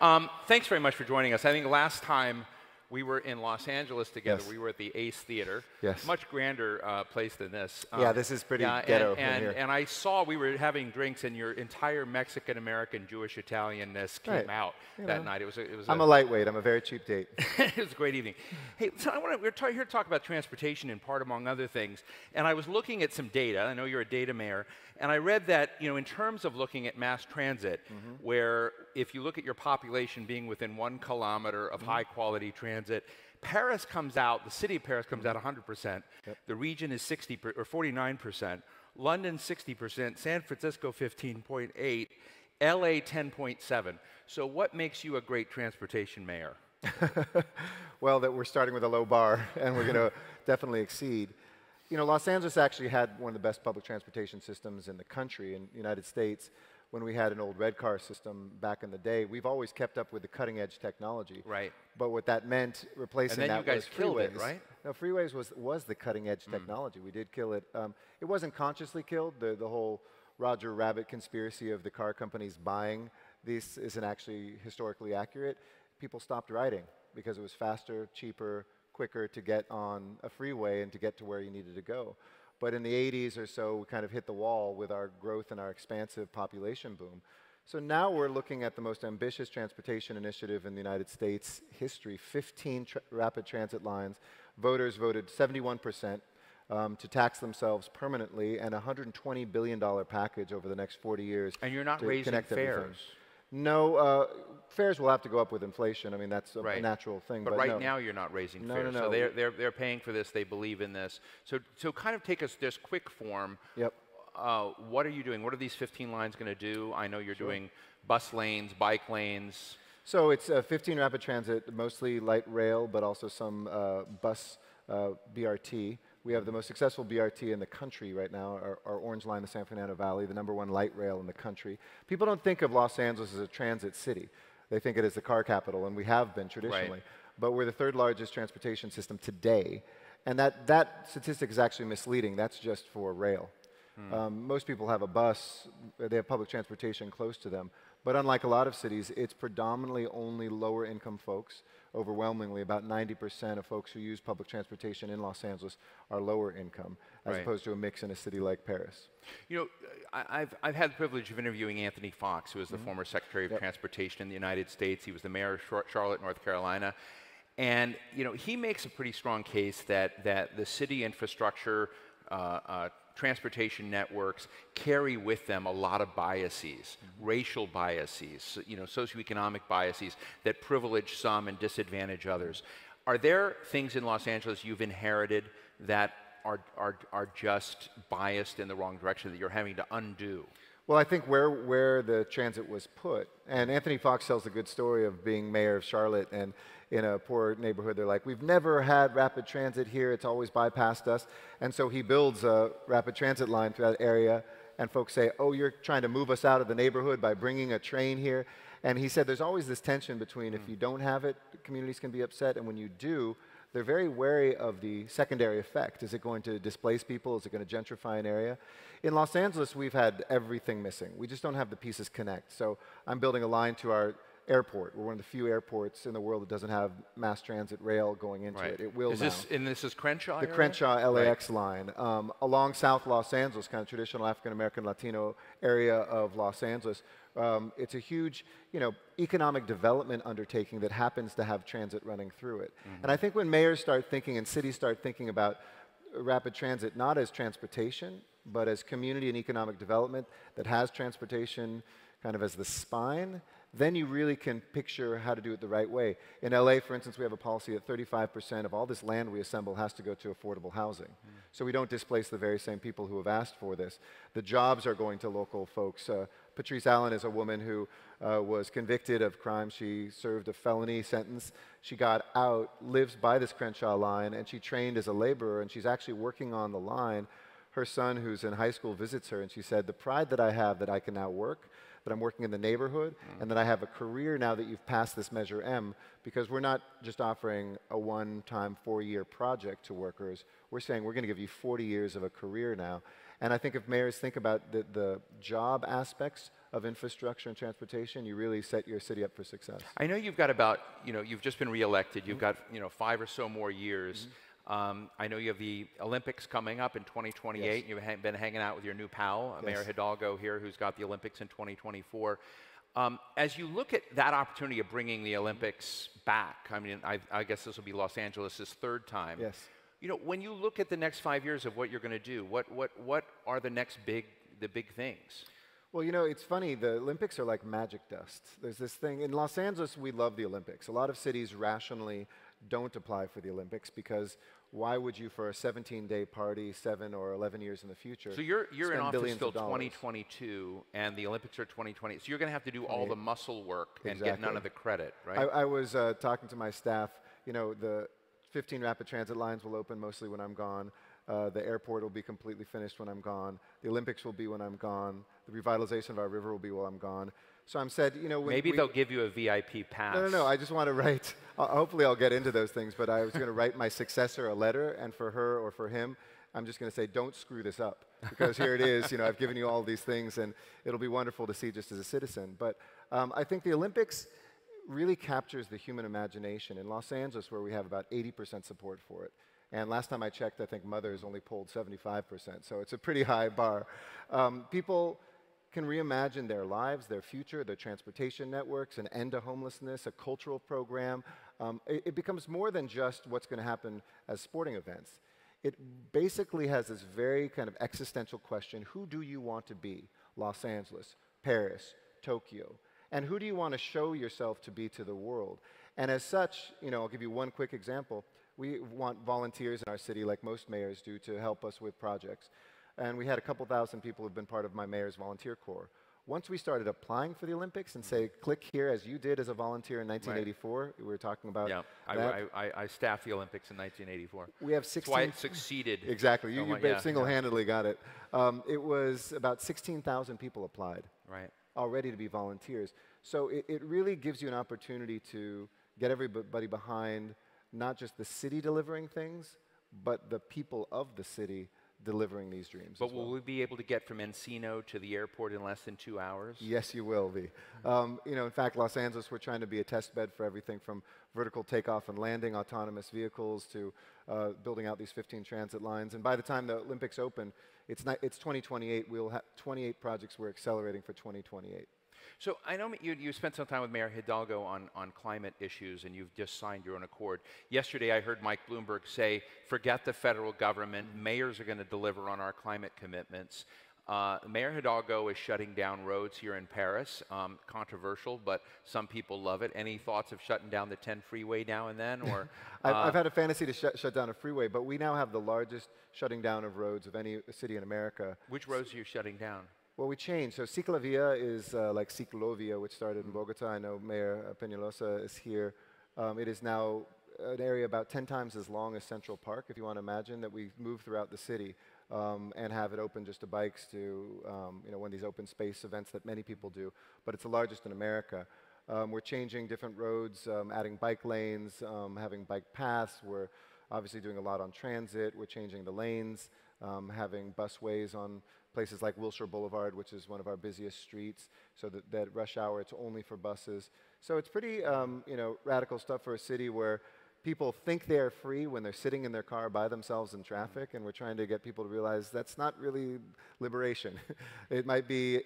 Thanks very much for joining us. I think last time we were in Los Angeles together, Yes. we were at the Ace Theater. Yes. Much grander place than this. Yeah, this is pretty ghetto in here. And I saw we were having drinks, and your entire Mexican-American, Jewish Italianness came out that night. I'm a lightweight. I'm a very cheap date. It was a great evening. Hey, so we're here to talk about transportation in part, among other things. And I was looking at some data. I know you're a data mayor. And I read that, in terms of looking at mass transit, where if you look at your population being within 1 kilometer of high-quality transit, Paris comes out, the city of Paris comes out 100%. Yep. The region is 49%. London 60%. San Francisco 15.8. LA 10.7. So what makes you a great transportation mayor? Well, that we're starting with a low bar, and we're going to definitely exceed. Los Angeles actually had one of the best public transportation systems in the country, in the United States. When we had an old red car system back in the day, we've always kept up with the cutting edge technology. Right. But what that meant, replacing and then that you guys was killed freeways. It, right? No, freeways was the cutting edge technology. We did kill it. It wasn't consciously killed. The whole Roger Rabbit conspiracy of the car companies buying these isn't actually historically accurate. People stopped riding because it was faster, cheaper, quicker to get on a freeway and to get to where you needed to go. But in the 80s or so, we kind of hit the wall with our growth and our expansive population boom. So now we're looking at the most ambitious transportation initiative in the United States history, 15 rapid transit lines. Voters voted 71% to tax themselves permanently, and a $120 billion package over the next 40 years. And you're not raising fares? No, fares will have to go up with inflation. I mean, that's a natural thing. But right now you're not raising fares. No. So they're paying for this. They believe in this. So kind of take us just quick form. Yep. What are you doing? What are these 15 lines going to do? I know you're doing bus lanes, bike lanes. So it's 15 rapid transit, mostly light rail, but also some bus BRT. We have the most successful BRT in the country right now, our Orange Line, the San Fernando Valley, the #1 light rail in the country. People don't think of Los Angeles as a transit city. They think it is the car capital, and we have been traditionally. Right. But we're the 3rd largest transportation system today. And that statistic is actually misleading. That's just for rail. Most people have a bus. They have public transportation close to them. But unlike a lot of cities, it's predominantly only lower-income folks. Overwhelmingly, about 90% of folks who use public transportation in Los Angeles are lower income, as opposed to a mix in a city like Paris. I've had the privilege of interviewing Anthony Fox, who is the former Secretary of Transportation in the United States. He was the mayor of Charlotte, North Carolina. And he makes a pretty strong case that the city infrastructure, transportation networks carry with them a lot of biases, racial biases, socioeconomic biases that privilege some and disadvantage others. Are there things in Los Angeles you've inherited that are just biased in the wrong direction that you're having to undo? Well, I think where the transit was put, and Anthony Fox tells a good story of being mayor of Charlotte, and in a poor neighborhood, they're like, we've never had rapid transit here, it's always bypassed us. And so he builds a rapid transit line through that area, and folks say, oh, you're trying to move us out of the neighborhood by bringing a train here. And he said there's always this tension between if you don't have it, communities can be upset, and when you do, they're very wary of the secondary effect. Is it going to displace people? Is it going to gentrify an area? In Los Angeles, we've had everything missing. We just don't have the pieces connect. So I'm building a line to our airport. We're one of the few airports in the world that doesn't have mass transit rail going into it. It will now. And this is Crenshaw? The Crenshaw LAX line. Along South Los Angeles, kind of traditional African-American Latino area of Los Angeles, it's a huge, economic development undertaking that happens to have transit running through it. And I think when mayors start thinking and cities start thinking about rapid transit not as transportation, but as community and economic development that has transportation kind of as the spine, then you really can picture how to do it the right way. In LA, for instance, we have a policy that 35% of all this land we assemble has to go to affordable housing. So we don't displace the very same people who have asked for this. The jobs are going to local folks. Patrice Allen is a woman who was convicted of crime. She served a felony sentence. She got out, lives by this Crenshaw line, and she trained as a laborer, and she's actually working on the line. Her son, who's in high school, visits her, and she said, the pride that I have that I can now work, that I'm working in the neighborhood, and that I have a career now that you've passed this Measure M, because we're not just offering a one-time 4-year project to workers. We're saying we're going to give you 40 years of a career now. And I think if mayors think about the job aspects of infrastructure and transportation, you really set your city up for success. I know you've got about, you've just been reelected. You've got, 5 or so more years. I know you have the Olympics coming up in 2028. Yes. You've been hanging out with your new pal, Mayor Hidalgo here, who's got the Olympics in 2024. As you look at that opportunity of bringing the Olympics back, I mean, I guess this will be Los Angeles' third time. Yes. When you look at the next 5 years of what you're going to do, what are the next big things? Well, it's funny, the Olympics are like magic dust. There's this thing, in Los Angeles, we love the Olympics. A lot of cities rationally don't apply for the Olympics because why would you, for a 17-day party, 7 or 11 years in the future, so you're in office till $20 2022, and the Olympics are 2020. So you're going to have to do all the muscle work and get none of the credit, right? I was talking to my staff. The 15 rapid transit lines will open mostly when I'm gone. The airport will be completely finished when I'm gone. The Olympics will be when I'm gone. The revitalization of our river will be while I'm gone. So I'm said, maybe they'll give you a VIP pass. No. I just want to write. Hopefully, I'll get into those things. But I was going to write my successor a letter, and for her or for him, I'm just going to say, don't screw this up, because here it is. I've given you all these things, and it'll be wonderful to see just as a citizen. But I think the Olympics really captures the human imagination. In Los Angeles, where we have about 80% support for it. And last time I checked, I think mothers only polled 75%, so it's a pretty high bar. People can reimagine their lives, their future, their transportation networks, an end to homelessness, a cultural program. It becomes more than just what's going to happen as sporting events. It basically has this very kind of existential question: who do you want to be? Los Angeles, Paris, Tokyo. And who do you want to show yourself to be to the world? And as such, I'll give you one quick example. We want volunteers in our city, like most mayors do, to help us with projects. And we had a couple thousand people who've been part of my mayor's volunteer corps. Once we started applying for the Olympics and say, click here as you did as a volunteer in 1984, right. We were talking about that. I staffed the Olympics in 1984. We have 16. That's why it succeeded. Exactly. You single-handedly got it. It was about 16,000 people applied. Right. Already to be volunteers. So it really gives you an opportunity to get everybody behind not just the city delivering things, but the people of the city delivering these dreams. But will we be able to get from Encino to the airport in less than 2 hours? Yes, you will be. In fact, Los Angeles, we're trying to be a test bed for everything from vertical takeoff and landing, autonomous vehicles, to building out these 15 transit lines. And by the time the Olympics open, it's 2028. We'll have 28 projects we're accelerating for 2028. So I know you spent some time with Mayor Hidalgo on climate issues, and you've just signed your own accord. Yesterday, I heard Mike Bloomberg say, forget the federal government, mayors are going to deliver on our climate commitments. Mayor Hidalgo is shutting down roads here in Paris. Controversial, but some people love it. Any thoughts of shutting down the 10 freeway now and then? Or I've had a fantasy to shut down a freeway, but we now have the largest shutting down of roads of any city in America. Which roads are you shutting down? Well, we changed. So Ciclavia is like Ciclovia, which started in Bogota. I know Mayor Peñalosa is here. It is now an area about 10 times as long as Central Park, if you want to imagine, that we move throughout the city and have it open just to bikes, to one of these open space events that many people do. But it's the largest in America. We're changing different roads, adding bike lanes, having bike paths. We're obviously doing a lot on transit. We're changing the lanes, having busways on places like Wilshire Boulevard, which is one of our busiest streets, so that rush hour, it's only for buses. So it's pretty radical stuff for a city where people think they're free when they're sitting in their car by themselves in traffic, and we're trying to get people to realize that's not really liberation. It might be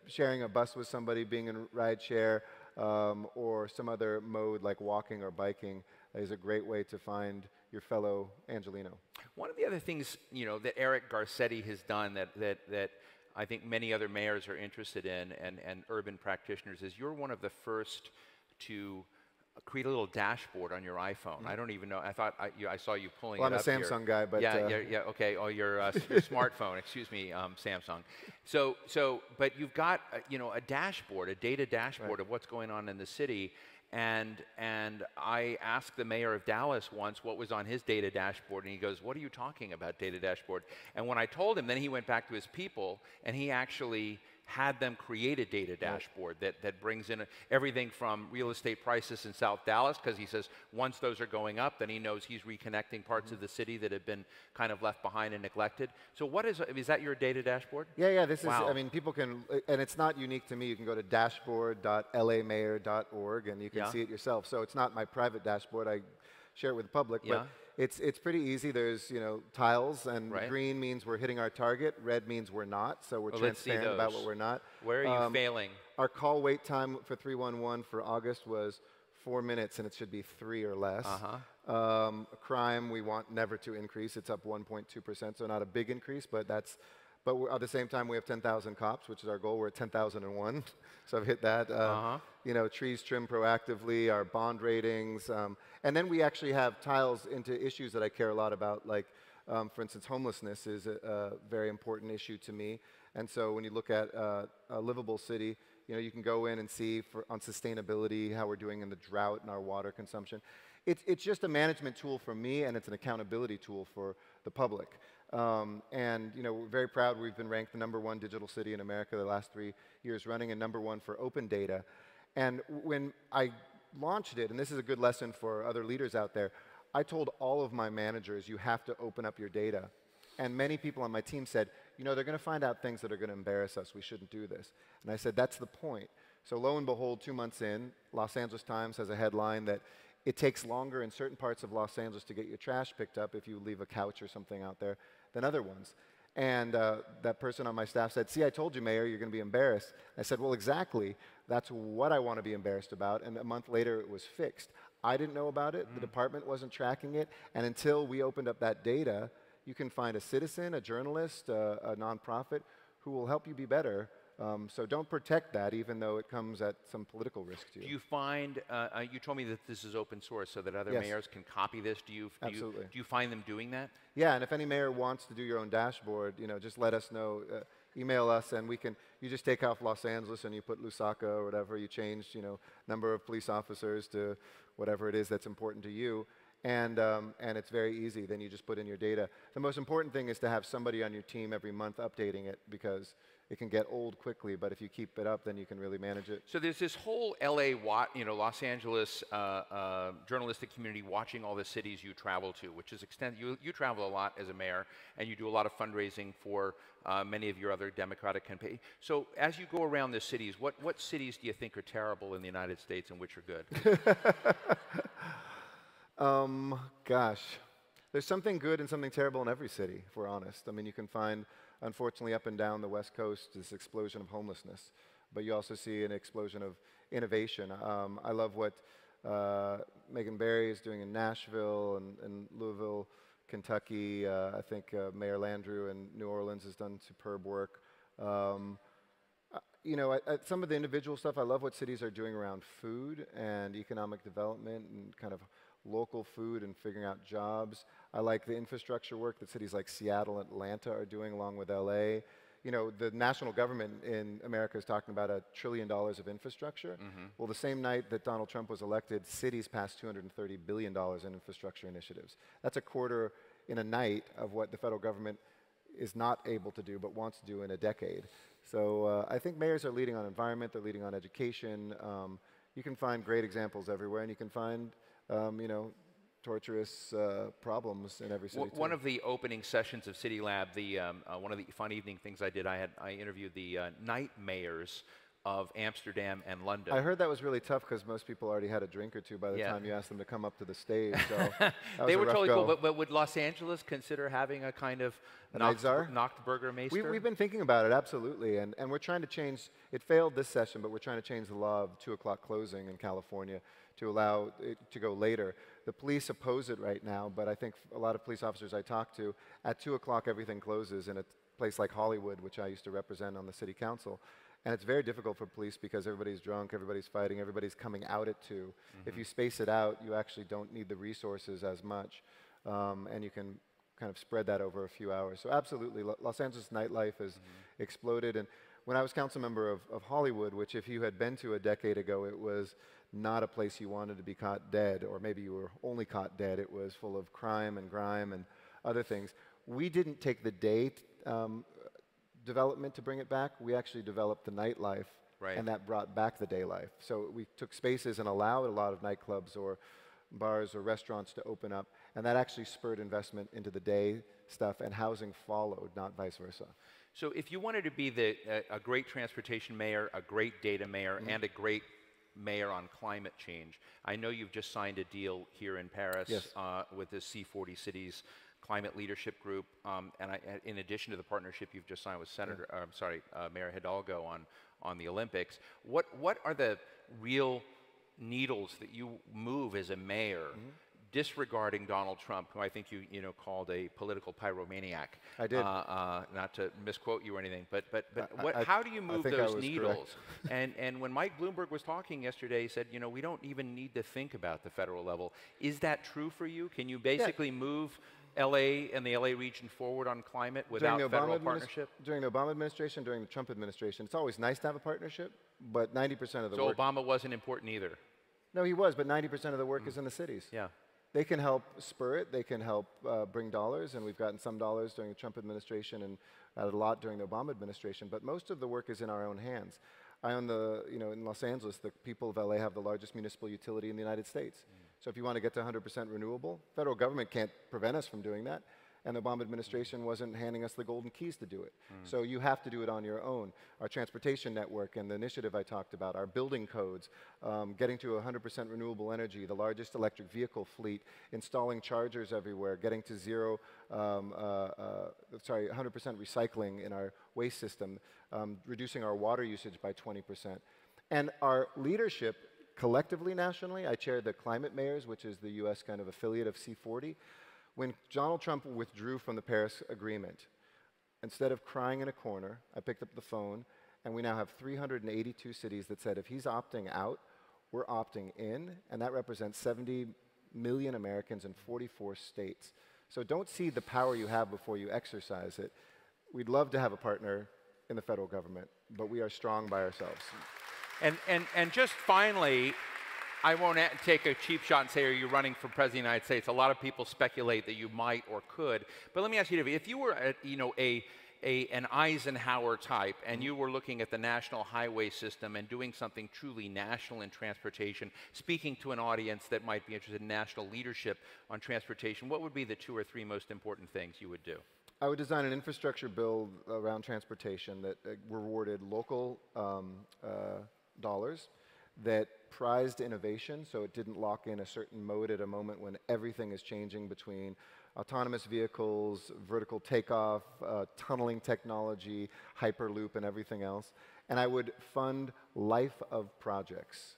sharing a bus with somebody, being in ride share, or some other mode like walking or biking is a great way to find your fellow Angelino. One of the other things, that Eric Garcetti has done that I think many other mayors are interested in, and urban practitioners, is you're one of the first to create a little dashboard on your iPhone. I don't even know. I thought I saw you pulling it up here. I'm a Samsung guy, but yeah. Okay. Oh, your smartphone. Excuse me, Samsung. But you've got a dashboard, a data dashboard of what's going on in the city. And I asked the mayor of Dallas once what was on his data dashboard, and he goes, "What are you talking about, data dashboard?" And when I told him, then he went back to his people, and he actually had them create a data dashboard that brings in everything from real estate prices in South Dallas, because he says once those are going up, then he knows he's reconnecting parts of the city that have been kind of left behind and neglected. So what is that your data dashboard? Yeah, this is, I mean, people can, and it's not unique to me. You can go to dashboard.lamayor.org and you can see it yourself. So it's not my private dashboard. I share it with the public, but it's pretty easy. There's, tiles, and green means we're hitting our target, red means we're not, so we're transparent about what we're not. Where are you failing? Our call wait time for 311 for August was 4 minutes, and it should be 3 or less. Crime, we want never to increase. It's up 1.2%, so not a big increase, but at the same time, we have 10,000 cops, which is our goal. We're at 10,001, so I've hit that. Trees trimmed proactively, our bond ratings. And then we actually have tiles into issues that I care a lot about, like, for instance, homelessness is a very important issue to me. And so when you look at a livable city, you can go in and see on sustainability how we're doing in the drought and our water consumption. It's just a management tool for me, and it's an accountability tool for the public. We're very proud we've been ranked the #1 digital city in America the last 3 years running, and #1 for open data. And when I launched it, and this is a good lesson for other leaders out there, I told all of my managers, you have to open up your data. And many people on my team said, they're going to find out things that are going to embarrass us. We shouldn't do this. And I said, that's the point. So lo and behold, 2 months in, Los Angeles Times has a headline that it takes longer in certain parts of Los Angeles to get your trash picked up if you leave a couch or something out there than other ones. And that person on my staff said, see, I told you, Mayor, you're going to be embarrassed. I said, well, exactly. That's what I want to be embarrassed about. And a month later, it was fixed. I didn't know about it. The department wasn't tracking it. And until we opened up that data, you can find a citizen, a journalist, a nonprofit who will help you be better. So don't protect that, even though it comes at some political risk to you. Do you find, you told me that this is open source so that other mayors can copy this. Do you find them doing that? Yeah, and if any mayor wants to do your own dashboard, just let us know. Email us, and you just take off Los Angeles and you put Lusaka or whatever. You change, number of police officers to whatever it is that's important to you. And it's very easy. Then you just put in your data. The most important thing is to have somebody on your team every month updating it, because it can get old quickly, but if you keep it up, then you can really manage it. So there's this whole Los Angeles journalistic community watching all the cities you travel to, which is you travel a lot as a mayor, and you do a lot of fundraising for many of your other Democratic campaigns. So as you go around the cities, what cities do you think are terrible in the United States and which are good? Gosh, there's something good and something terrible in every city, if we're honest. I mean, you can find, unfortunately, up and down the West Coast, this explosion of homelessness, but you also see an explosion of innovation. I love what Megan Barry is doing in Nashville and Louisville, Kentucky. I think Mayor Landrieu in New Orleans has done superb work. Some of the individual stuff, I love what cities are doing around food and economic development and kind of local food and figuring out jobs. I like the infrastructure work that cities like Seattle and Atlanta are doing along with LA. The national government in America is talking about $1 trillion of infrastructure. Well, the same night that Donald Trump was elected, cities passed $230 billion in infrastructure initiatives. That's a quarter in a night of what the federal government is not able to do but wants to do in a decade. So I think mayors are leading on environment, they're leading on education. You can find great examples everywhere, and you can find torturous problems in every city. One of the opening sessions of CityLab, one of the fun evening things I did, I interviewed the night mayors of Amsterdam and London. I heard that was really tough because most people already had a drink or two by the time you asked them to come up to the stage. So they were totally cool, but would Los Angeles consider having a kind of Nachtburgermeister? We've been thinking about it, absolutely, and we're trying to change, it failed this session, but we're trying to change the law of 2 o'clock closing in California to allow it to go later. The police oppose it right now, but I think a lot of police officers I talk to, at 2 o'clock everything closes in a place like Hollywood, which I used to represent on the city council. And it's very difficult for police because everybody's drunk, everybody's fighting, everybody's coming out at 2. If you space it out, you actually don't need the resources as much, and you can kind of spread that over a few hours. So absolutely, Los Angeles nightlife has exploded. And when I was council member of Hollywood, which if you had been to a decade ago, it was not a place you wanted to be caught dead, or maybe you were only caught dead. It was full of crime and grime and other things. We didn't take the day development to bring it back. We actually developed the nightlife, right. and that brought back the day life. So we took spaces and allowed a lot of nightclubs or bars or restaurants to open up, and that actually spurred investment into the day stuff, and housing followed, not vice versa. So if you wanted to be a great transportation mayor, a great data mayor, and a great mayor on climate change, I know you've just signed a deal here in Paris Yes. with the C40 Cities Climate Leadership Group, and in addition to the partnership you've just signed with Mayor Hidalgo on the Olympics. What are the real needles that you move as a mayor, disregarding Donald Trump, who I think you called a political pyromaniac? I did. Not to misquote you or anything, but how do you move those needles? And when Mike Bloomberg was talking yesterday, he said, we don't even need to think about the federal level. Is that true for you? Can you basically move LA and the LA region forward on climate without federal partnership? During the Obama administration, during the Trump administration, it's always nice to have a partnership, but 90% of the work... So Obama wasn't important either? No, he was, but 90% of the work is in the cities. Yeah. They can help spur it, they can help bring dollars, and we've gotten some dollars during the Trump administration and added a lot during the Obama administration, but most of the work is in our own hands. I own in Los Angeles, the people of LA have the largest municipal utility in the United States. So if you want to get to 100% renewable, federal government can't prevent us from doing that. And the Obama administration wasn't handing us the golden keys to do it. So you have to do it on your own. Our transportation network and the initiative I talked about, our building codes, getting to 100% renewable energy, the largest electric vehicle fleet, installing chargers everywhere, getting to 100% recycling in our waste system, reducing our water usage by 20%. And our leadership collectively nationally, I chair the Climate Mayors, which is the US kind of affiliate of C40. When Donald Trump withdrew from the Paris Agreement, instead of crying in a corner, I picked up the phone, and we now have 382 cities that said if he's opting out, we're opting in, and that represents 70 million Americans in 44 states. So don't cede the power you have before you exercise it. We'd love to have a partner in the federal government, but we are strong by ourselves. And just finally, I won't take a cheap shot and say, are you running for president of the United States? A lot of people speculate that you might or could. But let me ask you, if you were an Eisenhower type and you were looking at the national highway system and doing something truly national in transportation, speaking to an audience that might be interested in national leadership on transportation, what would be the 2 or 3 most important things you would do? I would design an infrastructure bill around transportation that rewarded local dollars, that prized innovation, so it didn't lock in a certain mode at a moment when everything is changing between autonomous vehicles, vertical takeoff, tunneling technology, Hyperloop, and everything else. And I would fund life of projects.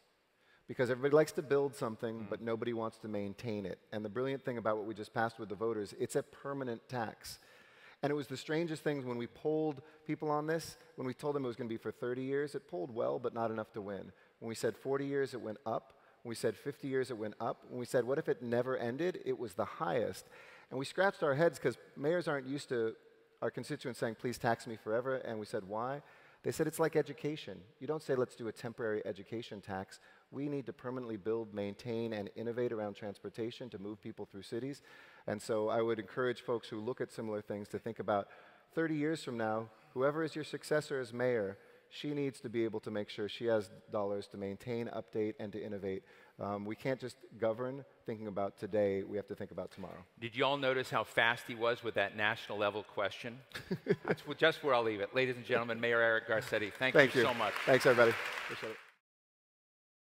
Because everybody likes to build something, but nobody wants to maintain it. And the brilliant thing about what we just passed with the voters, it's a permanent tax. And it was the strangest things when we polled people on this, when we told them it was going to be for 30 years, it polled well, but not enough to win. When we said 40 years, it went up. When we said 50 years, it went up. When we said, what if it never ended? It was the highest. And we scratched our heads because mayors aren't used to our constituents saying, please tax me forever. And we said, why? They said, it's like education. You don't say, let's do a temporary education tax. We need to permanently build, maintain, and innovate around transportation to move people through cities. And so I would encourage folks who look at similar things to think about 30 years from now, whoever is your successor as mayor, she needs to be able to make sure she has dollars to maintain, update, and to innovate. We can't just govern thinking about today, we have to think about tomorrow. Did you all notice how fast he was with that national level question? That's just where I'll leave it. Ladies and gentlemen, Mayor Eric Garcetti, thank you so much. Thanks, everybody. Appreciate it.